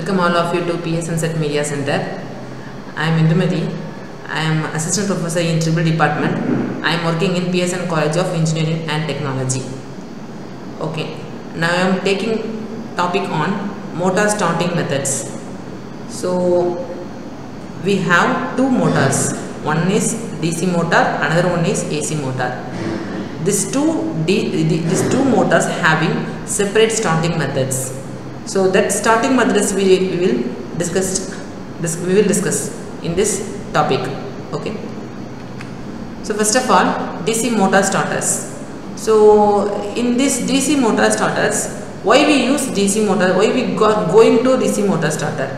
Welcome all of you to PS Sunset Media Center. I am Indumati. I am Assistant Professor in Triple Department. I am working in PSN College of Engineering and Technology. Okay, now I am taking topic on motor starting methods. So we have two motors. One is DC motor, another one is AC motor. These two motors having separate starting methods. So that starting methods we will discuss in this topic. Okay. So first of all, DC motor starters. So in this DC motor starters, why we use DC motor? Why we going to DC motor starter?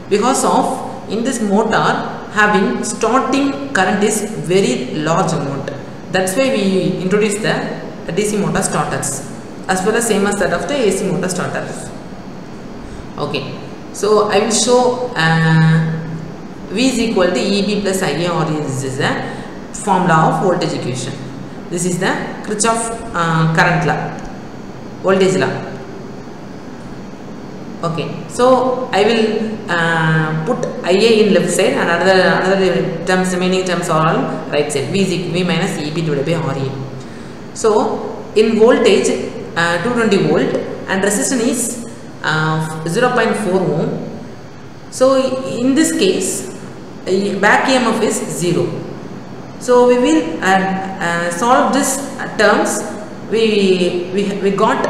Because of in this motor having starting current is very large amount. That's why we introduce the DC motor starters as well as same as that of the AC motor starters. Okay, so I will show V is equal to EB plus IA, or this is the formula of voltage equation. This is the Kirchhoff current law, voltage law. Okay, so I will put IA in left side and another terms, remaining terms are on right side. V minus EB divided by RE. So in voltage 220 volt and resistance is 0.4 ohm. So in this case back EMF is 0. So we will solve this terms. We got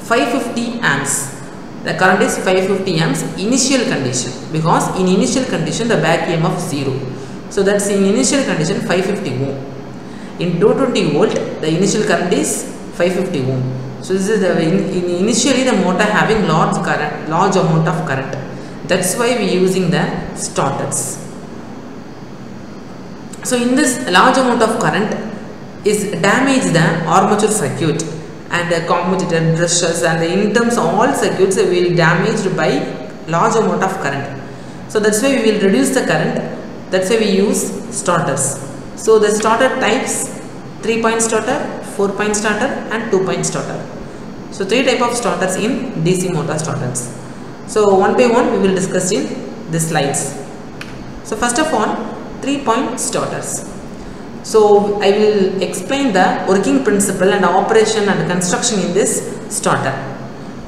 550 amps. The current is 550 amps initial condition, because in initial condition the back EMF 0. So that's in initial condition 550 ohm. In 220 volt the initial current is 550 ohm. So this is the initially the motor having large amount of current. That's why we using the starters. So in this large amount of current is damage the armature circuit and the commutator brushes, and in terms of all circuits will damaged by large amount of current. So that's why we will reduce the current. That's why we use starters. So the starter types: 3-point starter, 4-point starter and 2-point starter. So 3 type of starters in DC motor starters. So one by one we will discuss in the slides. So first of all, 3-point starters. So I will explain the working principle and operation and construction in this starter.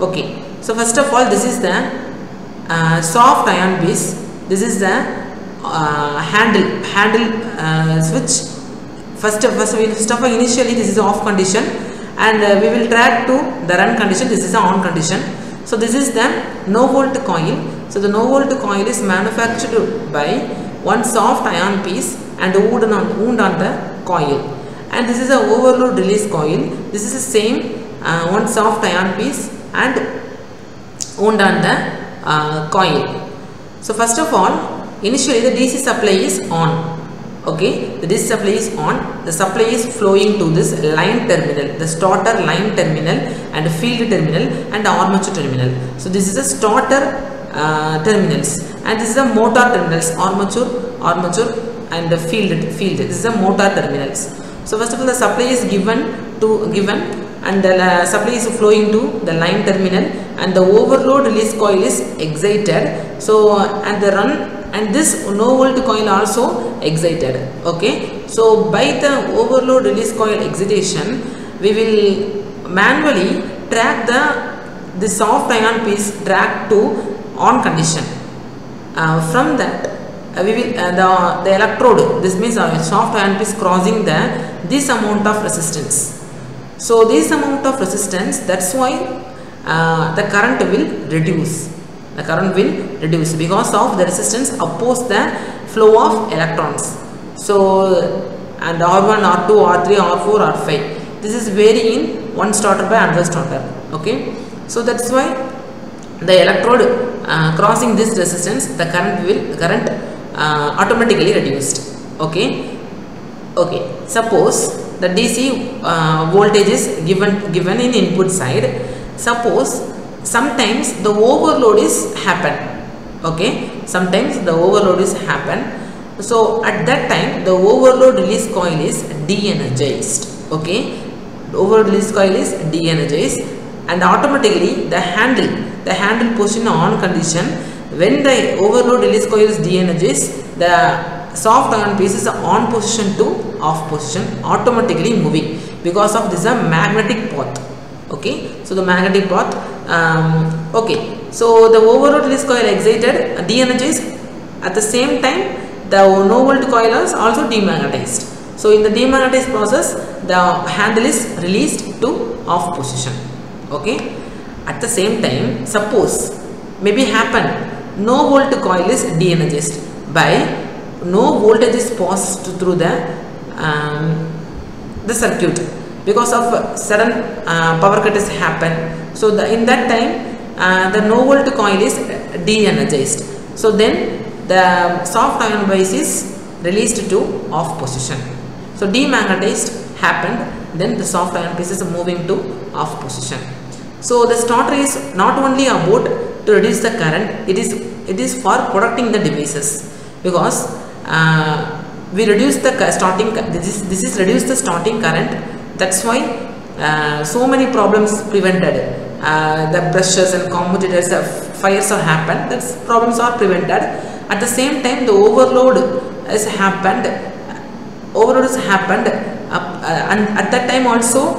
Okay. So first of all, this is the soft iron piece. This is the handle switch. First of all, initially this is off condition, and we will track to the run condition. This is the on condition. So this is the no volt coil. So the no volt coil is manufactured by one soft iron piece and wound on the coil, and this is a overload release coil. This is the same one soft iron piece and wound on the coil. So first of all, initially the DC supply is on. Okay, the DC supply is on. The supply is flowing to this line terminal, the starter line terminal and field terminal and armature terminal. So this is a starter terminals, and this is a motor terminals, armature and the field. This is a motor terminals. So first of all, the supply is given and the supply is flowing to the line terminal, and the overload release coil is excited. So and the run and this no volt coil also excited. Okay, so by the overload release coil excitation we will manually track the soft iron piece track to on condition. From that we will the electrode, this means soft iron piece crossing this amount of resistance. So this amount of resistance, that's why the current will reduce. The current will reduce because of the resistance oppose the flow of electrons. So and R1, R2, R3, R4, R5. This is vary in one starter by another starter. Okay. So that's why the electrode crossing this resistance, the current automatically reduced. Okay. Okay. Suppose the DC voltage is given in input side. Suppose sometimes the overload is happen. Okay. Sometimes the overload is happen. So at that time the overload release coil is de-energized. Okay. The overload release coil is de-energized, and automatically the handle position on condition, when the overload release coil is de-energized, the soft ion piece is on position to off position, automatically moving because of this magnetic path. Okay, so the magnetic path. Okay, so the overload release coil excited, de-energized. At the same time, the no volt coil is also demagnetized. So in the demagnetized process, the handle is released to off position. Okay, at the same time, suppose maybe happen no volt coil is de-energized by no voltage is passed through the circuit because of sudden power cut has happened. So in that time, the no volt coil is de-energized. So then the soft ion base is released to off position. So demagnetized happened, then the soft ion piece is moving to off position. So the starter is not only about to reduce the current, it is for protecting the devices, because we reduce the starting, this is reduce the starting current. That's why so many problems prevented. The brushes and commuters, fires are happened, that problems are prevented. At the same time, the overload has happened, and at that time also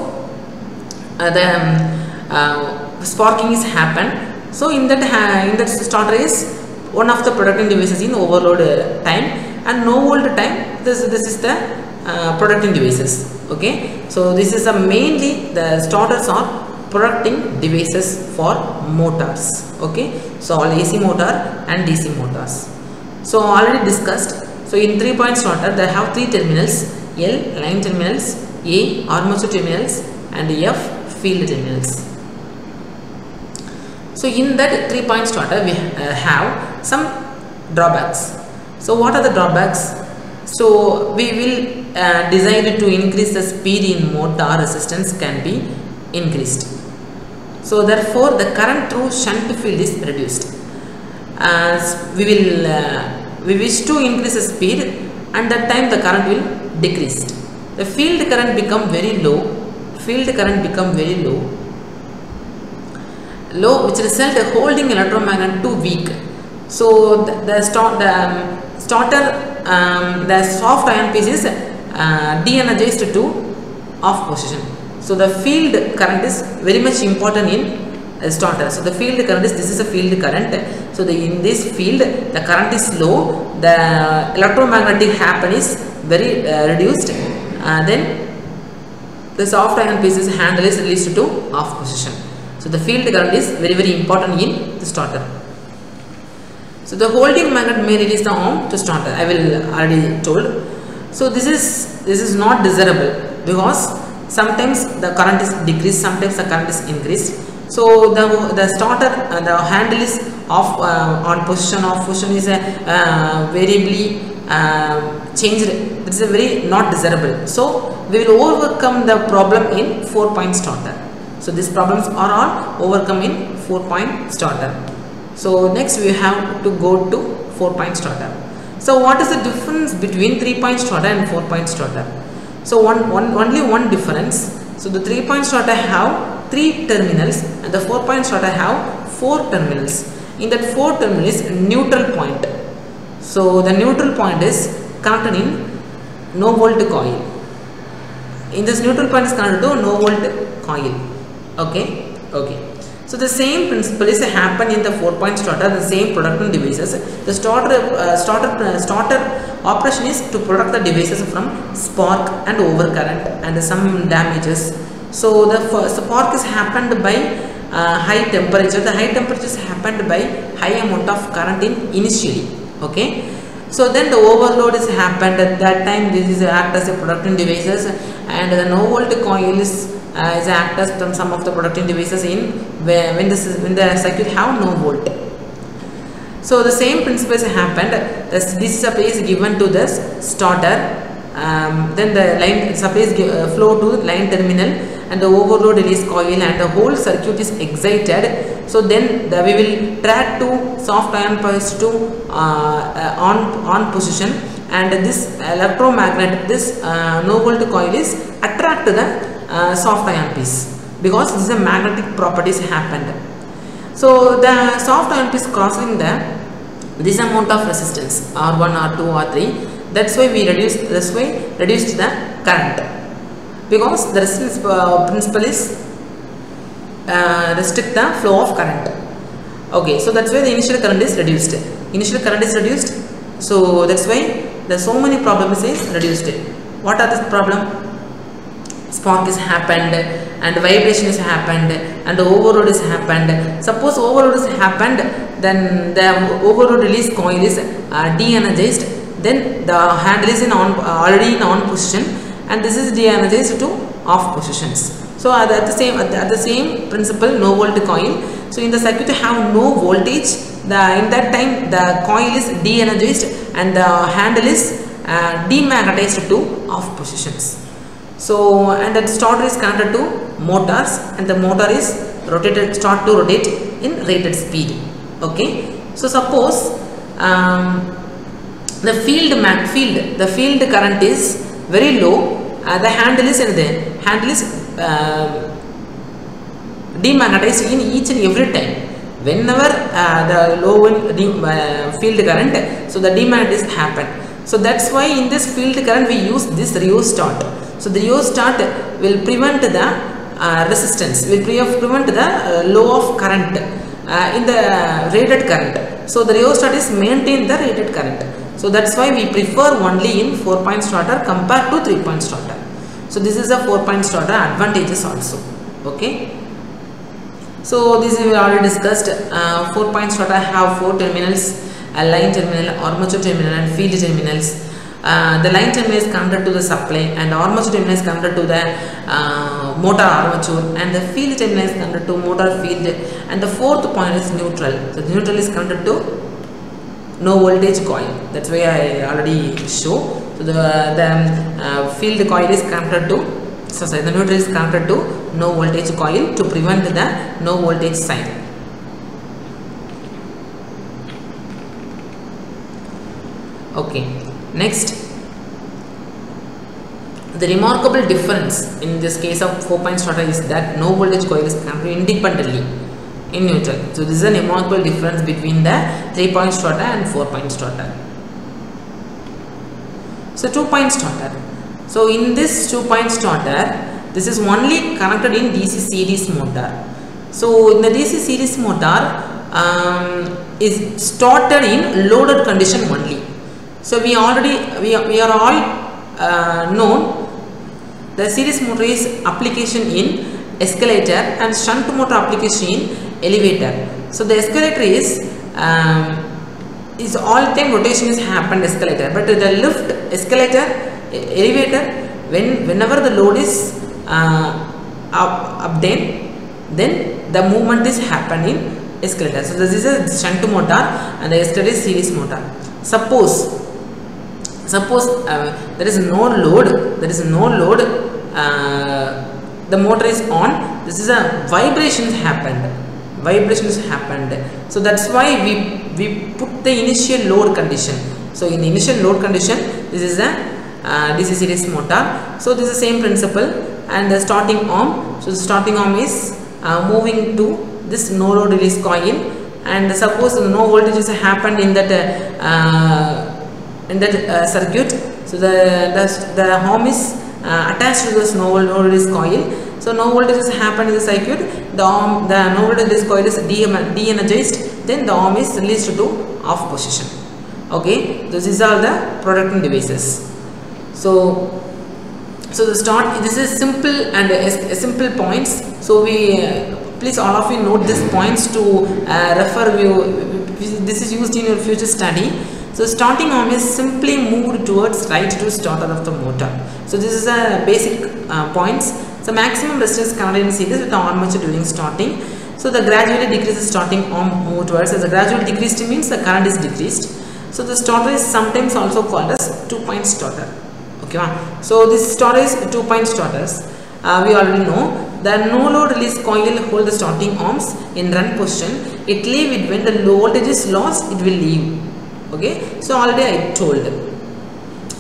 the sparking is happened. So in that starter is one of the protecting devices in overload time, and no volt time, this is the protecting devices. Okay, so this is mainly the starters are protecting devices for motors. Okay, so all AC motor and DC motors. So already discussed. So in 3-point starter, they have 3 terminals: L line terminals, A armature terminals, and F field terminals. So in that 3-point starter, we have some drawbacks. So what are the drawbacks? So we will decide to increase the speed in motor, resistance can be increased. So therefore the current through shunt field is reduced. As we wish to increase the speed, and that time the current will decrease. The field current become very low. Which result in holding electromagnet too weak. So the soft ion piece is de-energized to off position. So the field current is very much important in starter. So the field current is, this is a field current. So in this field the current is low, the electromagnetic happen is very reduced, then the soft ion piece's handle is released to off position. So the field current is very important in the starter. So the holding magnet may release the arm to starter. I will already told. So this is not desirable, because sometimes the current is decreased, sometimes the current is increased. So the starter, the handle is off, on position, off position is variably changed. It is a very not desirable. So we will overcome the problem in 4-point starter. So these problems are all overcome in 4-point starter. So next we have to go to 4-point starter. So what is the difference between 3-point starter and 4-point starter? So only one difference. So the 3-point starter have 3 terminals and the 4-point starter have 4 terminals. In that 4 terminals is neutral point. So the neutral point is connected in no volt coil. In this neutral point is connected to no volt coil. Okay. So the same principle is happen in the 4-point starter, the same protecting devices. The starter operation is to protect the devices from spark and overcurrent and some damages. So the spark is happened by high temperature. The high temperature is happened by high amount of current initially. Okay. So then the overload is happened at that time. This is act as a protecting devices, and the no volt coil is act as some of the protecting devices in when the circuit have no volt. So the same principle has happened. This supply is given to the starter, then the line supply is flow to line terminal, and the overload release coil, and the whole circuit is excited. So then we will track to soft ion pulse to on position, and this electromagnet, this no volt coil is attract the soft ion piece, because this is a magnetic properties happened. So the soft ion piece crossing the this amount of resistance R1, R2, R3. That's why we reduced the current, because the resistance principle is restrict the flow of current. Okay, so that's why the initial current is reduced. So that's why there are so many problems is reduced. What are the problem? Spark is happened, and vibration is happened, and overload is happened. Suppose overload is happened, then the overload release coil is de-energized, then the handle is in on already in on position, and this is de-energized to off positions. So at the same principle, no volt coil. So in the circuit you have no voltage, in that time the coil is de-energized and the handle is demagnetized to off positions. So, and the starter is connected to motors, and the motor is start to rotate in rated speed. Okay, so suppose the field current is very low, the handle is demagnetized in each and every time. Whenever the low field current, so the demagnetization happen. So that's why in this field current we use this rheostat. So the rheostat will prevent the resistance, will prevent the low of current in the rated current. So the rheostat is maintain the rated current. So that's why we prefer only in 4-point starter compared to 3-point starter. So this is a 4-point starter advantages also. Okay. So this we already discussed. 4-point starter have 4 terminals: a line terminal, armature terminal, and field terminals. The line terminal is connected to the supply, and armature terminal is connected to the motor armature, and the field terminal is connected to motor field, and the 4th point is neutral. So the neutral is connected to no voltage coil. That's why I already show. So the field coil is connected to, the neutral is connected to no voltage coil to prevent the no voltage sign. Okay, next, the remarkable difference in this case of 4-point starter is that no voltage coil is connected independently in neutral. So this is a remarkable difference between the 3-point starter and 4-point starter. So 2-point starter. So in this 2-point starter, this is only connected in DC series motor. So in the DC series motor is started in loaded condition only. So we are all known the series motor is application in escalator and shunt motor application in elevator. So the escalator is all time rotation is happened escalator, but the lift escalator elevator, whenever the load is obtained, then the movement is happened in escalator. So this is a shunt motor and the escalator is series motor. Suppose there is no load, the motor is on, this is a vibrations happened. So that's why we put the initial load condition. So in the initial load condition, this is a DC series motor. So this is the same principle, and the starting arm. So the starting arm is moving to this no load release coil, and suppose no voltages happened in that circuit. So the arm is attached to this no load release coil. So no voltages happen in the circuit. The no voltage release coil is de-energized. Then the arm is released to off position. Okay, this is all the protecting devices. So the start. This is simple and simple points. So we please all of you note these points to refer you. This is used in your future study. So starting arm is simply moved towards right to starter of the motor. So this is a basic points. So maximum resistance connected in series with the armature during starting. So the gradually decreases starting arm move towards. As the gradually decreased means the current is decreased. So the starter is sometimes also called as 2-point starter. Okay, so this starter is 2-point starters. We already know the no load release coil hold the starting arms in run position. It leave it when the low voltage is lost. It will leave. Okay, so already I told.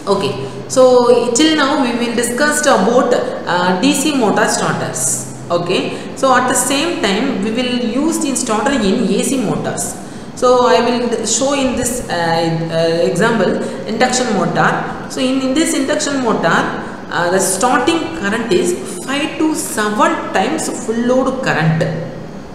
Okay, so till now we will discuss about DC motor starters. Okay, so at the same time we will use the starter in AC motors. So I will show in this example induction motor. So in this induction motor, the starting current is 5 to 7 times full load current.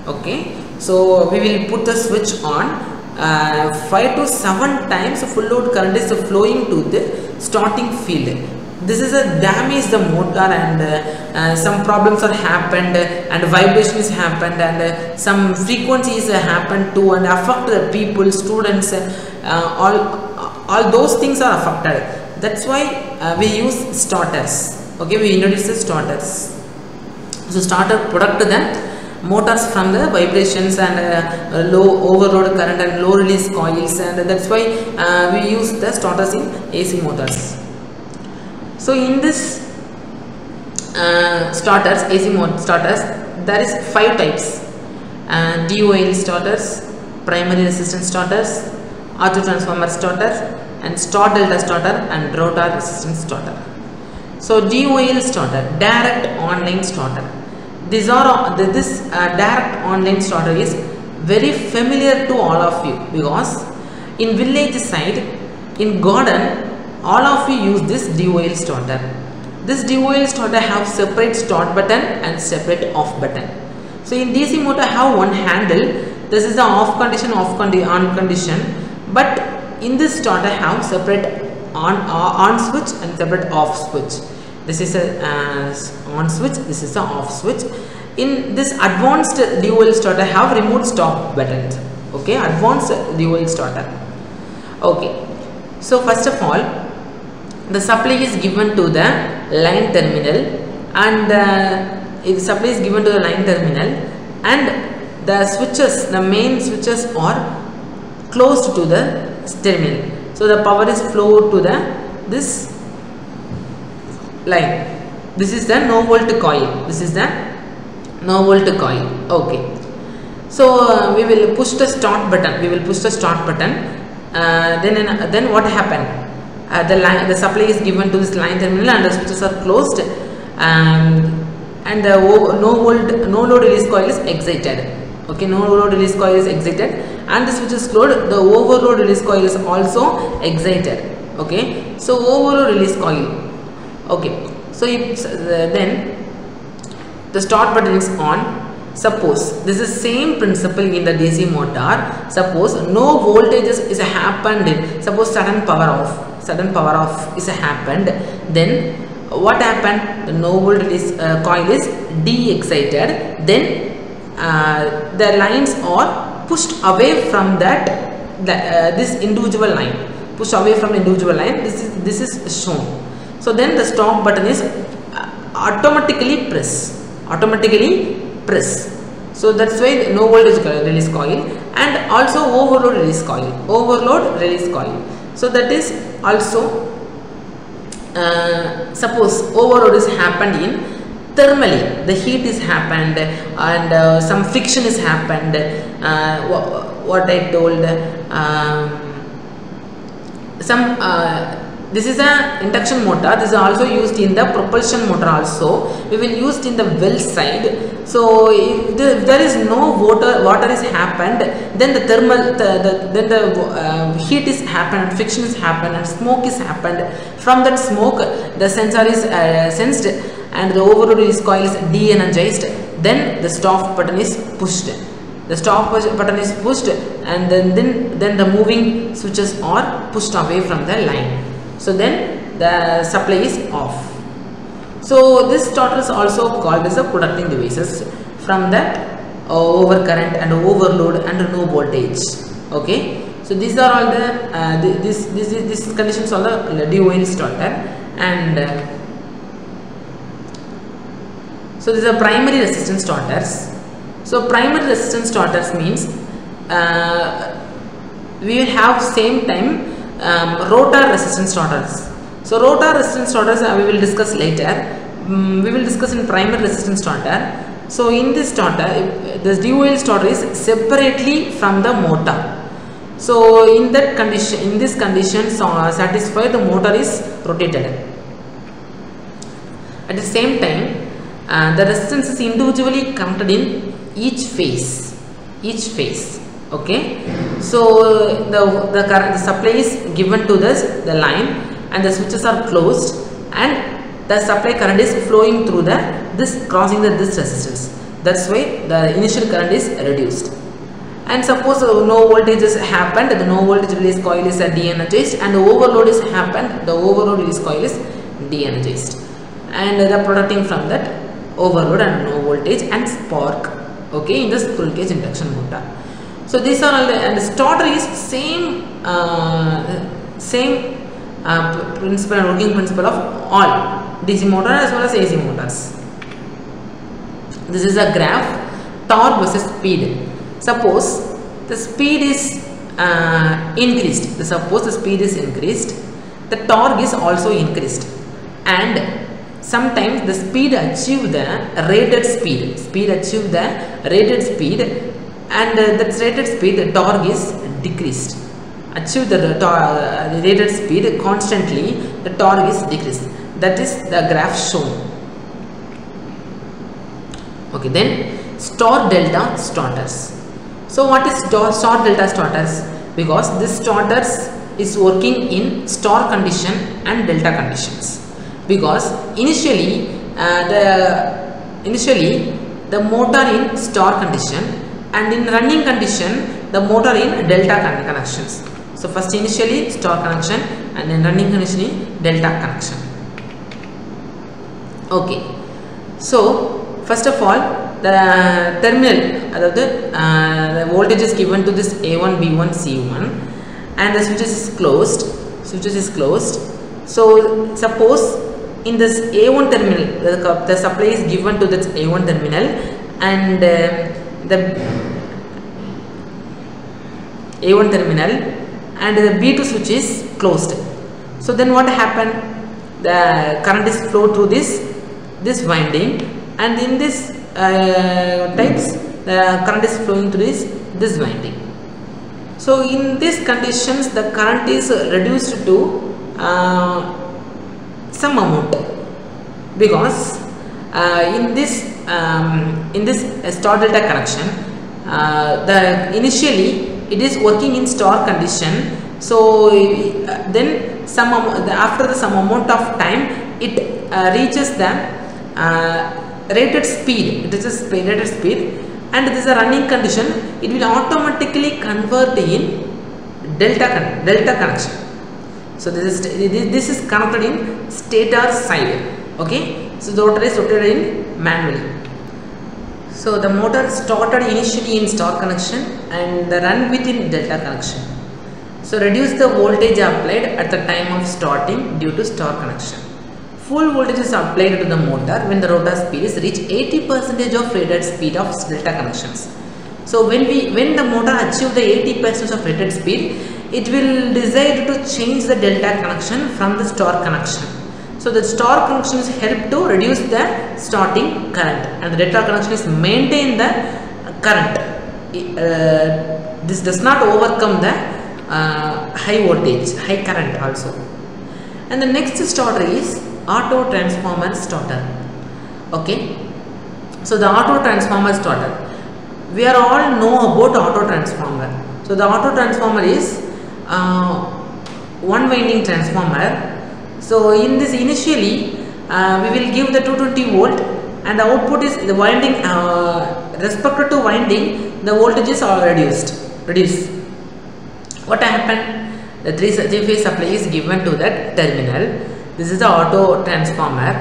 Okay, so we will put the switch on. 5 to 7 times full load current is flowing to the starting field. This is a damage the motor, and some problems are happened, and vibrations happened, and some frequencies happened too, and affect the people, students, all those things are affected. That's why we use starters. Okay, we introduce the starters. So starter protect the motors from the vibrations and low overload current and low release coils, and that's why we use the starters in AC motors. So in this starters, AC starters, there is 5 types: DOL starters, primary resistance starters, auto transformer starter, and star delta starter, and rotor resistance starter. So DOL starter, direct online starter. This direct online starter is very familiar to all of you, because in village side, in garden, all of you use this DOL starter. This DOL starter have separate start button and separate off button. So in DC motor have one handle. This is the off condition, on condition. But in this starter have separate on switch and separate off switch. This is a on switch. This is the off switch. In this advanced DOL starter have remote stop buttons. Okay, advanced DOL starter. Okay. So first of all, the supply is given to the line terminal, and if supply is given to the line terminal, and the switches, the main switches are closed to the terminal. So the power is flowed to this line. This is the no volt coil. This is the no volt coil. Okay. So we will push the start button. Then what happened? The supply is given to this line terminal, and the switches are closed, and the no load release coil is excited. Okay, no load release coil is excited, and the switch is closed. The overload release coil is also excited. Okay, so overload release coil. Okay, so then the start button is on. Suppose this is same principle in the DC motor. Suppose no voltages is happened. Suppose sudden power off is happened. Then what happened? The no volt release coil is de-excited. Then the lines are pushed away from this individual line. Push away from the individual line. This is shown. So then the stop button is automatically press. So that's why no voltage release coil, and also overload release coil. So that is also suppose overload is happened in thermally, the heat is happened, and some friction is happened. What I told, this is an induction motor. This is also used in the propulsion motor also. We will use it in the well side. So if there is no water is happened, then the heat is happened, and friction is happened, and smoke is happened. From that smoke, the sensor is sensed, and the overload release coil is de-energized. Then the stop button is pushed. And then the moving switches are pushed away from the line. So then the supply is off. So this starter is also called as a protecting devices from that overcurrent and overload and no voltage. Okay. So these are all the these conditions on the DOL starter, and so these are primary resistance starters. So primary resistance starters means we will have same time rotor resistance starters. So rotor resistance starters we will discuss later. We will discuss in primary resistance starter. So in this starter, this DOL starter is separately from the motor. So in that condition, in this condition, satisfied, the motor is rotated. At the same time, the resistance is individually counted in each phase. Okay, so the supply is given to the line, and the switches are closed, and the supply current is flowing through this crossing this resistance. That's why the initial current is reduced. And suppose no voltage has happened, the no voltage release coil is de-energized, and the overload is happened, the overload release coil is de-energized, and they are protecting from that overload and no voltage and spark. Okay, in the squirrel cage induction motor. So these are all and the starter is same principle and working principle of all DC motor as well as AC motors. This is a graph, torque versus speed. Suppose the speed is increased. Suppose the speed is increased, the torque is also increased, and sometimes the speed achieve the rated speed. Achieve the rated speed, and that rated speed, the torque is decreased. Achieve the rated speed constantly, the torque is decreased. That is the graph shown. Okay, then star delta starters. So what is star delta starters? Because this starters is working in star condition and delta conditions. Because initially the motor in star condition, and in running condition the motor in delta connections. So first initially star connection, and then running condition in delta connection. Okay, so first of all the terminal, the voltage is given to this A1, B1, C1, and the switches is closed. So suppose in this A1 terminal, the supply is given to this A1 terminal, and the A1 terminal, and the B2 switch is closed. So then what happened? The current is flow through this winding, and in this types the current is flowing through this winding. So in these conditions the current is reduced to some amount, because in this star delta connection, the initially it is working in star condition. So then after some amount of time it reaches the rated speed. It is a rated speed, and this is a running condition. It will automatically convert in delta connection. So this is connected in stator side. Okay, so the rotor is rotated in manually. So the motor started initially in star connection and the run within delta connection. So reduce the voltage applied at the time of starting due to star connection. Full voltage is applied to the motor when the rotor speed is reach 80% of rated speed of delta connections. So when the motor achieves the 80% of rated speed, it will decide to change the delta connection from the star connection. So the star connection is help to reduce the starting current, and the delta connection is maintain the current. This does not overcome the high voltage, high current also. And the next starter is auto transformer starter. Okay, so the auto transformer starter, we are all know about auto transformer. So the auto transformer is one winding transformer. So in this initially we will give the 220 volt, and the output is the winding respected to winding, the voltages are reduced. What happened? The three-phase supply is given to that terminal. This is the auto transformer.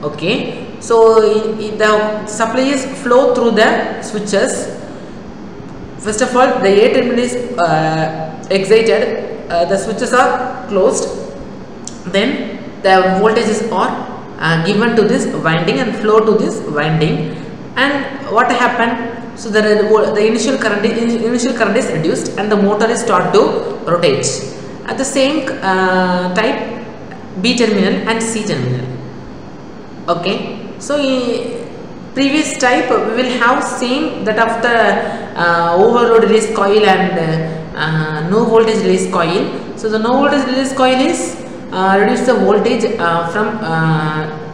Okay, so the supply is flow through the switches. First of all, the A terminal is excited, the switches are closed, then the voltages are given to this winding and flow to this winding. And what happened? So the initial current is reduced, and the motor is start to rotate. At the same type, B terminal and C terminal. Okay, so previous type we will have same that of the overload release coil and no voltage release coil. So the no voltage release coil is reduce the voltage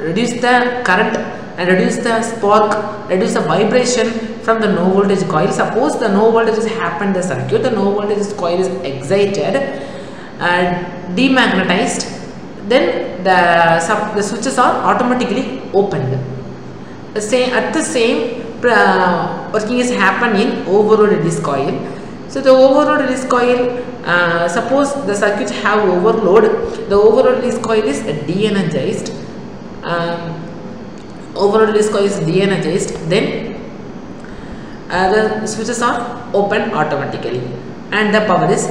reduce the current and reduce the spark, reduce the vibration from the no voltage coil. Suppose the no voltage has happened in the circuit, the no voltage coil is excited and demagnetized, then the switches are automatically opened. At the same working is happened in overload release coil. So the overload release coil, suppose the circuit have overload, the overload release coil is de-energized. Overload release coil is de-energized, then the switches are open automatically and the power is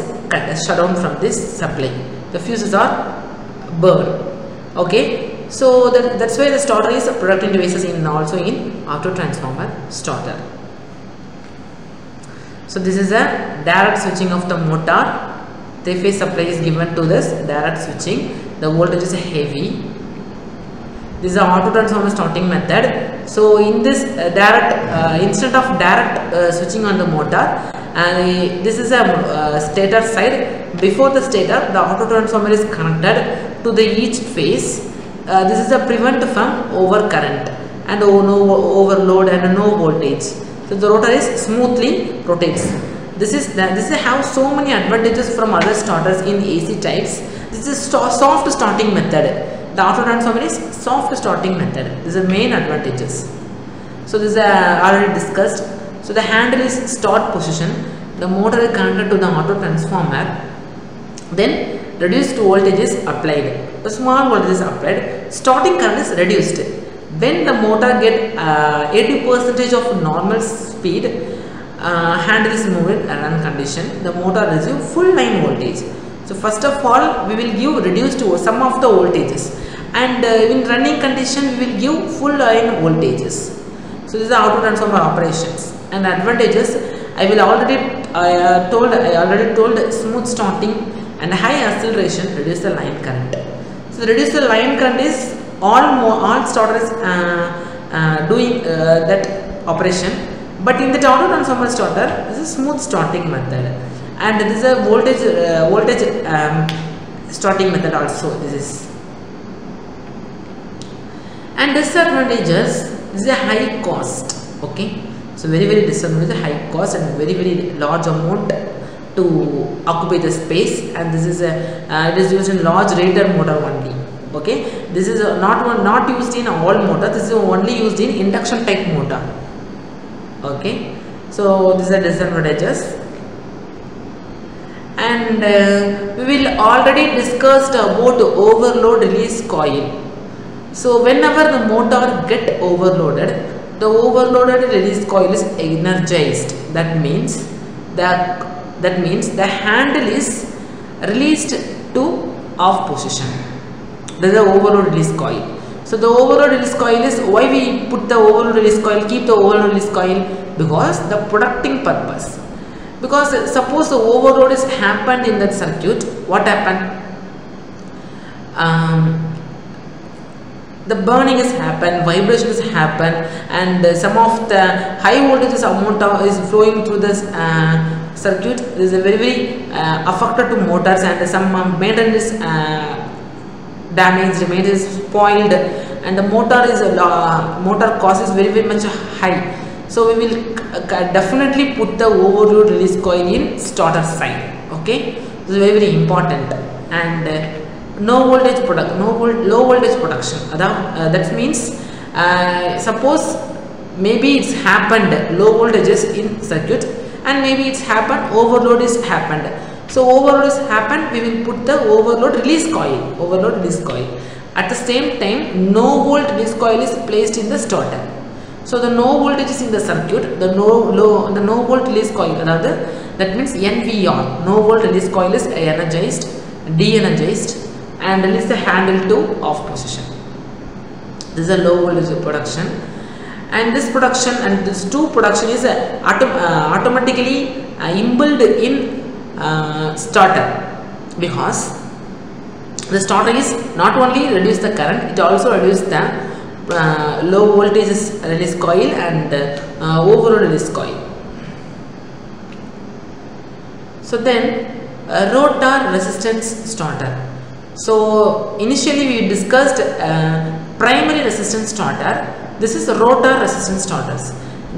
shut down from this supply. The fuses are burned. Okay, so that's why the starter is a productive devices in also in auto transformer starter. So this is a direct switching of the motor. Three-phase supply is given to this direct switching. The voltage is heavy. This is an auto transformer starting method. So in this instead of direct switching on the motor, this is a stator side. Before the stator, the auto transformer is connected to the each phase. This is a prevent from overcurrent and no overload and no voltage. So the rotor is smoothly rotates. This have so many advantages from other starters in AC types. This is soft starting method. The auto transformer is soft starting method. These are main advantages. So this is already discussed. So the handle is start position. The motor is connected to the auto transformer. Then reduced voltage is applied. The small voltage is applied. Starting current is reduced. When the motor get 80% of normal speed, handle is moved in run condition. The motor receive full line voltage. So first of all, we will give reduced some of the voltages, and in running condition we will give full line voltages. So this is the auto transformer operations and advantages. I already told smooth starting and high acceleration reduce the line current. So reduce the line current is all starters doing that operation. But in the auto transformer starter, this is smooth starting method, and this is a voltage starting method also. This is, and disadvantages. This is a high cost. Okay, so very disadvantage, high cost and very large amount to occupy the space, and this is it is used in large radiator motor only. Okay, this is not used in all motors. This is only used in induction type motor. Okay, so these are disadvantages, and we will already discussed about overload release coil. So whenever the motor get overloaded, the overloaded release coil is energized. That means the handle is released to off position. That is the overload release coil. So the overload release coil is, why we put the overload release coil, keep the overload release coil? Because the protecting purpose. Because suppose the overload is happened in that circuit, what happened? The burning has happened, vibration has happened, and some of the high voltages amount is flowing through this circuit. This is a very affected to motors, and some maintenance damaged, maintenance spoiled, and the motor cost is very much high. So we will definitely put the overload release coil in starter side. Okay, this is very important. And low voltage production. That means suppose maybe it's happened low voltages in circuit, and maybe it's happened overload is happened. So overload is happened, we will put the overload release coil. At the same time, no volt release coil is placed in the starter. So the no voltage is in the circuit, the no volt release coil, that means NVR, no volt release coil is energized, de-energized, and release the handle to off position. This is a low voltage production, and this production and this two production is automatically inbuilt in starter, because the starter is not only reduce the current, it also reduce the low voltage release coil and overload release coil. So then rotor resistance starter. So initially we discussed primary resistance starter. This is rotor resistance starters.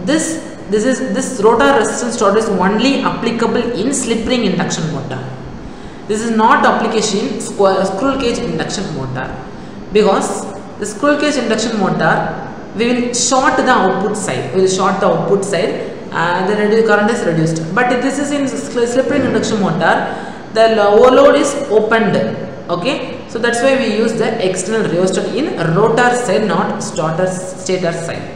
This this rotor resistance starter is only applicable in slip ring induction motor. This is not application in squirrel cage induction motor, because the squirrel cage induction motor we will short the output side. We will short the output side. The current is reduced. But if this is in slip ring induction motor, the overload is opened. Okay, so that's why we use the external rheostat in rotor side, not stator side.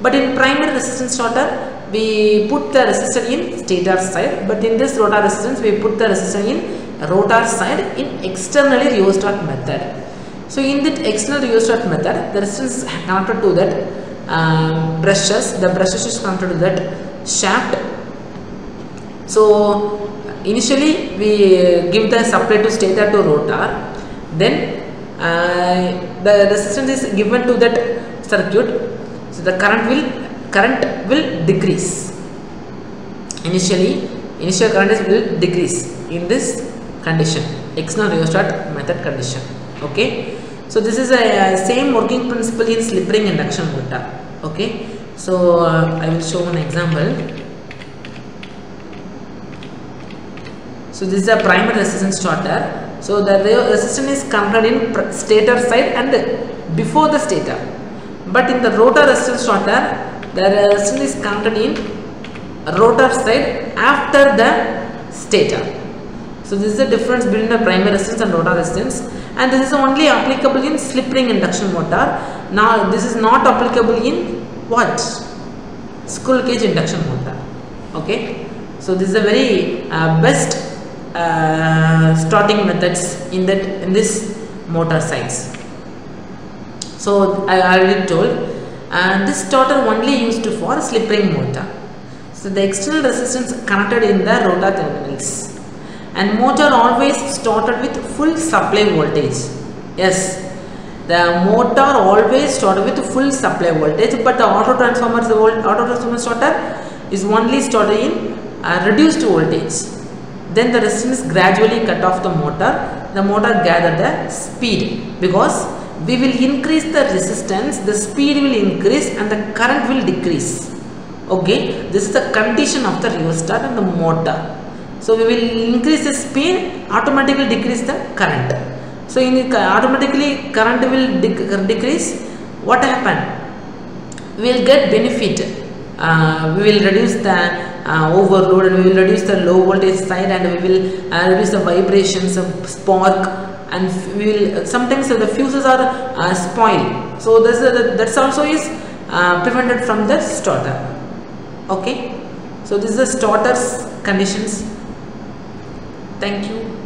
But in primary resistance starter, we put the resistor in stator side. But in this rotor resistance, we put the resistor in rotor side in externally rheostat method. So in that external rheostat method, the resistance is connected to that brushes. The brushes is connected to that shaft. So initially we give the supply to stator to rotor. Then the resistance is given to that circuit. So the current will decrease. Initial current will decrease in this condition, external rheostat method condition. Okay, so this is a same working principle in slip ring induction motor. Okay, so I will show one example. So this is a primary resistance starter. So the resistance is connected in stator side and before the stator. But in the rotor resistance starter, the resistance is connected in rotor side after the stator. So this is the difference between the primary resistance and rotor resistance, and this is only applicable in slip ring induction motor. Now this is not applicable in what? Squirrel cage induction motor. Okay, so this is a very best starting methods in this motor size. So I already told, this starter only used for slip ring motor. So the external resistance connected in the rotor terminals, and motor always started with full supply voltage. Yes, the motor always started with full supply voltage, but the auto transformer starter is only started in reduced voltage. Then the resistance gradually cut off the motor. The motor gather the speed, because we will increase the resistance, the speed will increase and the current will decrease. Okay, this is the condition of the rheostat and the motor. So we will increase the speed, automatically decrease the current. So automatically current will decrease. What happened? We will get benefit. We will reduce the overload, and we will reduce the low voltage side, and we will reduce the vibrations of spark, and we will sometimes the fuses are spoiled. So that's also is prevented from the starter. Okay, so this is the starter's conditions. Thank you.